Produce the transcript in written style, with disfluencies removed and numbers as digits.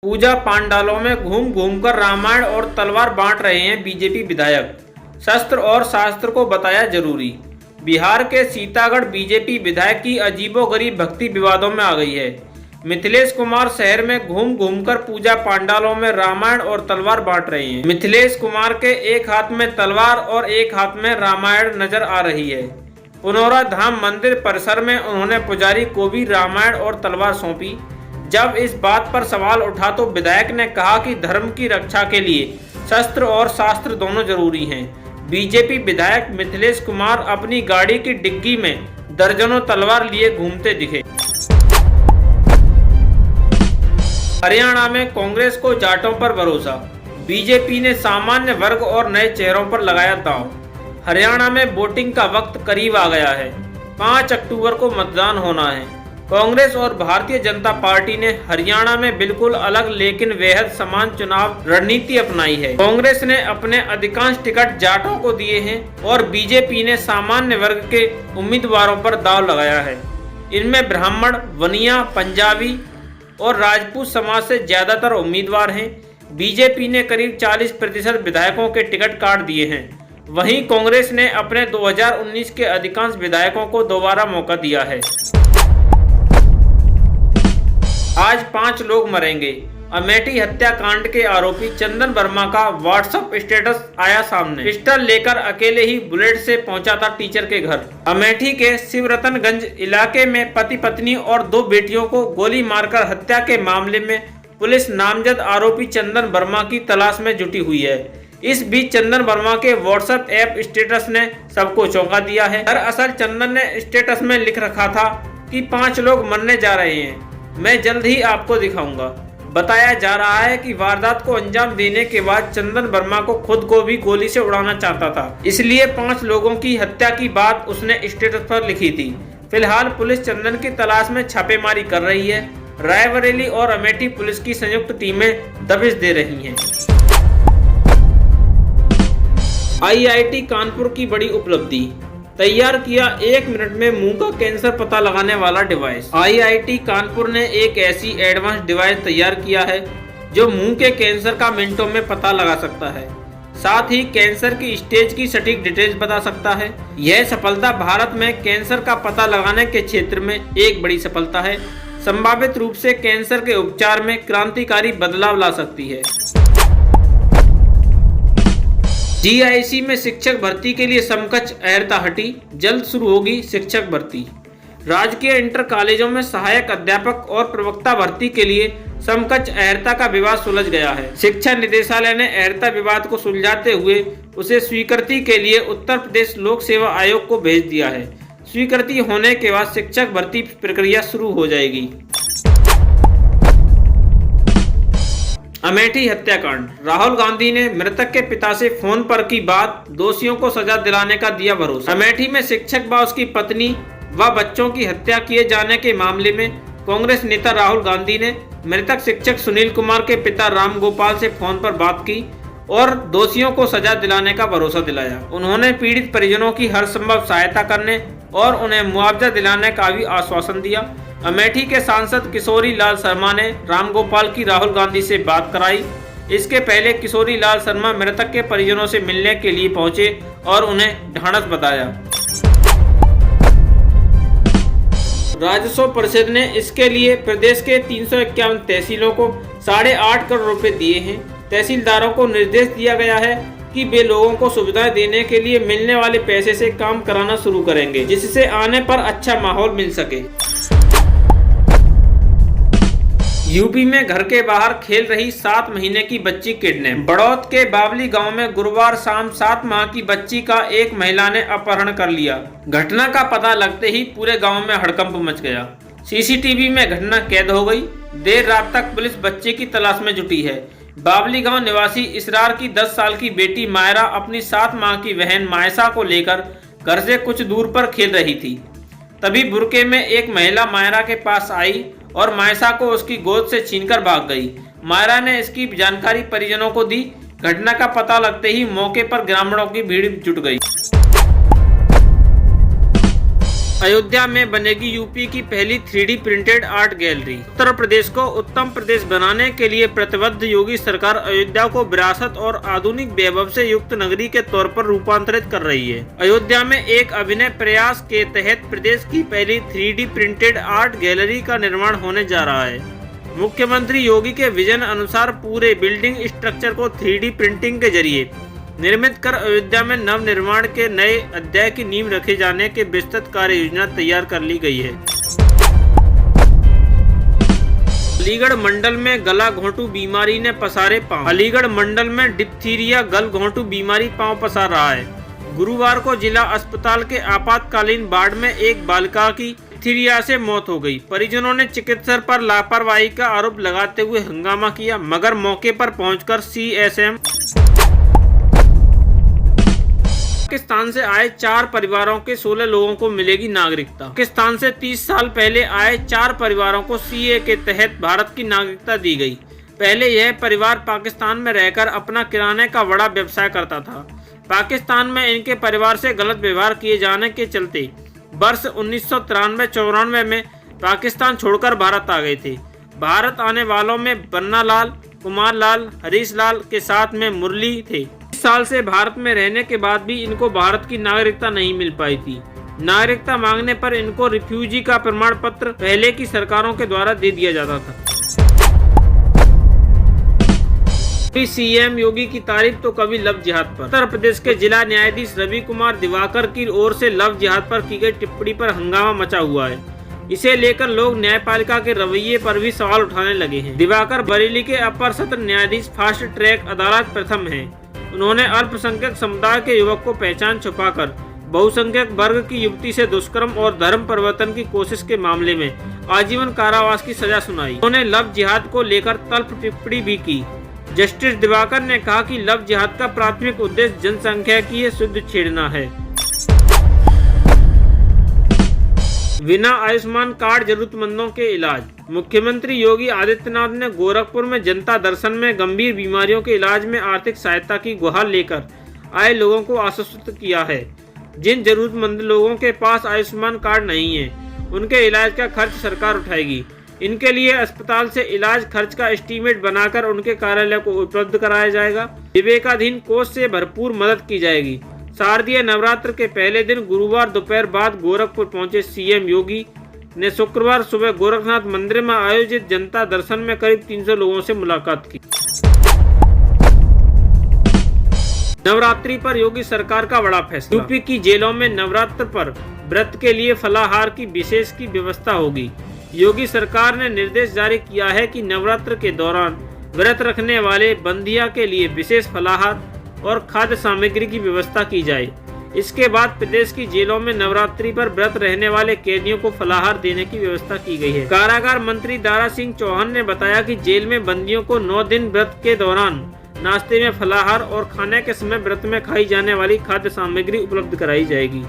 पूजा पंडालों में घूम घूम कर रामायण और तलवार बांट रहे हैं बीजेपी विधायक। शस्त्र और शास्त्र को बताया जरूरी। बिहार के सीतागढ़ बीजेपी विधायक की अजीबोगरीब भक्ति विवादों में आ गई है। मिथिलेश कुमार शहर में घूम घूम कर पूजा पंडालों में रामायण और तलवार बांट रहे हैं। मिथिलेश कुमार के एक हाथ में तलवार और एक हाथ में रामायण नजर आ रही है। पुनौरा धाम मंदिर परिसर में उन्होंने पुजारी को भी रामायण और तलवार सौंपी। जब इस बात पर सवाल उठा तो विधायक ने कहा कि धर्म की रक्षा के लिए शस्त्र और शास्त्र दोनों जरूरी हैं। बीजेपी विधायक मिथिलेश कुमार अपनी गाड़ी की डिग्गी में दर्जनों तलवार लिए घूमते दिखे। हरियाणा में कांग्रेस को जाटों पर भरोसा। बीजेपी ने सामान्य वर्ग और नए चेहरों पर लगाया दांव। हरियाणा में वोटिंग का वक्त करीब आ गया है। 5 अक्टूबर को मतदान होना है। कांग्रेस और भारतीय जनता पार्टी ने हरियाणा में बिल्कुल अलग लेकिन बेहद समान चुनाव रणनीति अपनाई है। कांग्रेस ने अपने अधिकांश टिकट जाटों को दिए हैं और बीजेपी ने सामान्य वर्ग के उम्मीदवारों पर दांव लगाया है। इनमें ब्राह्मण, वनिया, पंजाबी और राजपूत समाज से ज्यादातर उम्मीदवार हैं। बीजेपी ने करीब 40% विधायकों के टिकट काट दिए हैं। वहीं कांग्रेस ने अपने 2019 के अधिकांश विधायकों को दोबारा मौका दिया है। आज 5 लोग मरेंगे। अमेठी हत्याकांड के आरोपी चंदन वर्मा का व्हाट्सएप स्टेटस आया सामने। पिस्टल लेकर अकेले ही बुलेट से पहुंचा था टीचर के घर। अमेठी के शिवरतनगंज इलाके में पति पत्नी और 2 बेटियों को गोली मारकर हत्या के मामले में पुलिस नामजद आरोपी चंदन वर्मा की तलाश में जुटी हुई है। इस बीच चंदन वर्मा के व्हाट्सएप ऐप स्टेटस ने सबको चौंका दिया है। दरअसल चंदन ने स्टेटस में लिख रखा था कि 5 लोग मरने जा रहे हैं, मैं जल्द ही आपको दिखाऊंगा। बताया जा रहा है कि वारदात को अंजाम देने के बाद चंदन वर्मा को खुद को भी गोली से उड़ाना चाहता था, इसलिए 5 लोगों की हत्या की बात उसने स्टेटस पर लिखी थी। फिलहाल पुलिस चंदन की तलाश में छापेमारी कर रही है। रायबरेली और अमेठी पुलिस की संयुक्त टीमें दबिश दे रही हैं। आईआईटी कानपुर की बड़ी उपलब्धि। तैयार किया 1 मिनट में मुंह का कैंसर पता लगाने वाला डिवाइस। आईआईटी कानपुर ने एक ऐसी एडवांस डिवाइस तैयार किया है जो मुंह के कैंसर का मिनटों में पता लगा सकता है, साथ ही कैंसर की स्टेज की सटीक डिटेल्स बता सकता है। यह सफलता भारत में कैंसर का पता लगाने के क्षेत्र में एक बड़ी सफलता है। संभावित रूप से कैंसर के उपचार में क्रांतिकारी बदलाव ला सकती है। जीआईसी में शिक्षक भर्ती के लिए समकक्ष अहर्ता हटी, जल्द शुरू होगी शिक्षक भर्ती। राजकीय इंटर कॉलेजों में सहायक अध्यापक और प्रवक्ता भर्ती के लिए समकक्ष अहर्ता का विवाद सुलझ गया है। शिक्षा निदेशालय ने अहर्ता विवाद को सुलझाते हुए उसे स्वीकृति के लिए उत्तर प्रदेश लोक सेवा आयोग को भेज दिया है। स्वीकृति होने के बाद शिक्षक भर्ती प्रक्रिया शुरू हो जाएगी। अमेठी हत्याकांड। राहुल गांधी ने मृतक के पिता से फोन पर की बात, दोषियों को सजा दिलाने का दिया भरोसा। अमेठी में शिक्षक व उसकी पत्नी व बच्चों की हत्या किए जाने के मामले में कांग्रेस नेता राहुल गांधी ने मृतक शिक्षक सुनील कुमार के पिता राम गोपाल से फोन पर बात की और दोषियों को सजा दिलाने का भरोसा दिलाया। उन्होंने पीड़ित परिजनों की हर संभव सहायता करने और उन्हें मुआवजा दिलाने का भी आश्वासन दिया। अमेठी के सांसद किशोरी लाल शर्मा ने रामगोपाल की राहुल गांधी से बात कराई। इसके पहले किशोरी लाल शर्मा मृतक के परिजनों से मिलने के लिए पहुंचे और उन्हें ढांढस बताया। राजस्व परिषद ने इसके लिए प्रदेश के 351 तहसीलों को 8.5 करोड़ रुपए दिए हैं। तहसीलदारों को निर्देश दिया गया है कि वे लोगों को सुविधाएं देने के लिए मिलने वाले पैसे से काम कराना शुरू करेंगे, जिससे आने पर अच्छा माहौल मिल सके। यूपी में घर के बाहर खेल रही 7 महीने की बच्ची किडनैप। बड़ौत के बावली गांव में गुरुवार शाम 7 माह की बच्ची का एक महिला ने अपहरण कर लिया। घटना का पता लगते ही पूरे गांव में हड़कंप मच गया। सीसीटीवी में घटना कैद हो गई। देर रात तक पुलिस बच्चे की तलाश में जुटी है। बावली गांव निवासी इसरार की 10 साल की बेटी मायरा अपनी 7 माह की बहन मायसा को लेकर घर से कुछ दूर पर खेल रही थी। तभी बुरके में एक महिला मायरा के पास आई और मायसा को उसकी गोद से छीनकर भाग गई। मायरा ने इसकी जानकारी परिजनों को दी। घटना का पता लगते ही मौके पर ग्रामीणों की भीड़ जुट गई। अयोध्या में बनेगी यूपी की पहली 3D printed art gallery. Uttar Pradesh को उत्तम प्रदेश बनाने के लिए प्रतिबद्ध योगी सरकार अयोध्या को विरासत और आधुनिक वैभव से युक्त नगरी के तौर पर रूपांतरित कर रही है। अयोध्या में एक अभिनव प्रयास के तहत प्रदेश की पहली 3D प्रिंटेड आर्ट गैलरी का निर्माण होने जा रहा है। मुख्यमंत्री योगी के विजन अनुसार पूरे बिल्डिंग स्ट्रक्चर को 3D प्रिंटिंग के जरिए निर्मित कर अयोध्या में नव निर्माण के नए अध्याय की नींव रखे जाने के विस्तृत कार्य योजना तैयार कर ली गई है। अलीगढ़ मंडल में गला घोंटू बीमारी ने पसारे पांव। अलीगढ़ मंडल में डिप्थीरिया गल घोंटू बीमारी पांव पसार रहा है। गुरुवार को जिला अस्पताल के आपातकालीन वार्ड में एक बालिका की डिप्थीरिया से मौत हो गई। परिजनों ने चिकित्सक पर लापरवाही का आरोप लगाते हुए हंगामा किया, मगर मौके पर पहुंचकर सीएसएम पाकिस्तान से आए 4 परिवारों के 16 लोगों को मिलेगी नागरिकता। पाकिस्तान से 30 साल पहले आए 4 परिवारों को सीए के तहत भारत की नागरिकता दी गई। पहले यह परिवार पाकिस्तान में रहकर अपना किराने का बड़ा व्यवसाय करता था। पाकिस्तान में इनके परिवार से गलत व्यवहार किए जाने के चलते वर्ष 1993-94 में पाकिस्तान छोड़कर भारत आ गए थे। भारत आने वालों में बन्ना लाल, कुमार लाल, हरीश लाल के साथ में मुरली थे। 20 साल से भारत में रहने के बाद भी इनको भारत की नागरिकता नहीं मिल पाई थी। नागरिकता मांगने पर इनको रिफ्यूजी का प्रमाण पत्र पहले की सरकारों के द्वारा दे दिया जाता था। कभी सीएम योगी की तारीफ तो कभी लव जिहाद पर। उत्तर प्रदेश के जिला न्यायाधीश रवि कुमार दिवाकर की ओर से लव जिहाद पर की गई टिप्पणी पर हंगामा मचा हुआ है। इसे लेकर लोग न्यायपालिका के रवैये पर भी सवाल उठाने लगे हैं। दिवाकर बरेली के अपर सत्र न्यायाधीश फास्ट ट्रैक अदालत प्रथम हैं। उन्होंने अल्पसंख्यक समुदाय के युवक को पहचान छुपाकर बहुसंख्यक वर्ग की युवती से दुष्कर्म और धर्म परिवर्तन की कोशिश के मामले में आजीवन कारावास की सजा सुनाई। उन्होंने लव जिहाद को लेकर तल्ख टिप्पणी भी की। जस्टिस दिवाकर ने कहा कि लव जिहाद का प्राथमिक उद्देश्य जनसंख्या की शुद्ध छेड़ना है। बिना आयुष्मान कार्ड जरूरतमंदों के इलाज। मुख्यमंत्री योगी आदित्यनाथ ने गोरखपुर में जनता दर्शन में गंभीर बीमारियों के इलाज में आर्थिक सहायता की गुहार लेकर आए लोगों को आश्वस्त किया है। जिन जरूरतमंद लोगों के पास आयुष्मान कार्ड नहीं है, उनके इलाज का खर्च सरकार उठाएगी। इनके लिए अस्पताल से इलाज खर्च का एस्टीमेट बनाकर उनके कार्यालय को उपलब्ध कराया जाएगा। विवेकाधीन कोष से भरपूर मदद की जाएगी। शारदीय नवरात्र के पहले दिन गुरुवार दोपहर बाद गोरखपुर पहुंचे सीएम योगी ने शुक्रवार सुबह गोरखनाथ मंदिर में आयोजित जनता दर्शन में करीब 300 लोगों से मुलाकात की। नवरात्रि पर योगी सरकार का बड़ा फैसला। यूपी की जेलों में नवरात्र पर व्रत के लिए फलाहार की विशेष की व्यवस्था होगी। योगी सरकार ने निर्देश जारी किया है कि नवरात्र के दौरान व्रत रखने वाले बंदिया के लिए विशेष फलाहार और खाद्य सामग्री की व्यवस्था की जाए। इसके बाद प्रदेश की जेलों में नवरात्रि पर व्रत रहने वाले कैदियों को फलाहार देने की व्यवस्था की गई है। कारागार मंत्री दारा सिंह चौहान ने बताया कि जेल में बंदियों को 9 दिन व्रत के दौरान नाश्ते में फलाहार और खाने के समय व्रत में खाई जाने वाली खाद्य सामग्री उपलब्ध कराई जाएगी।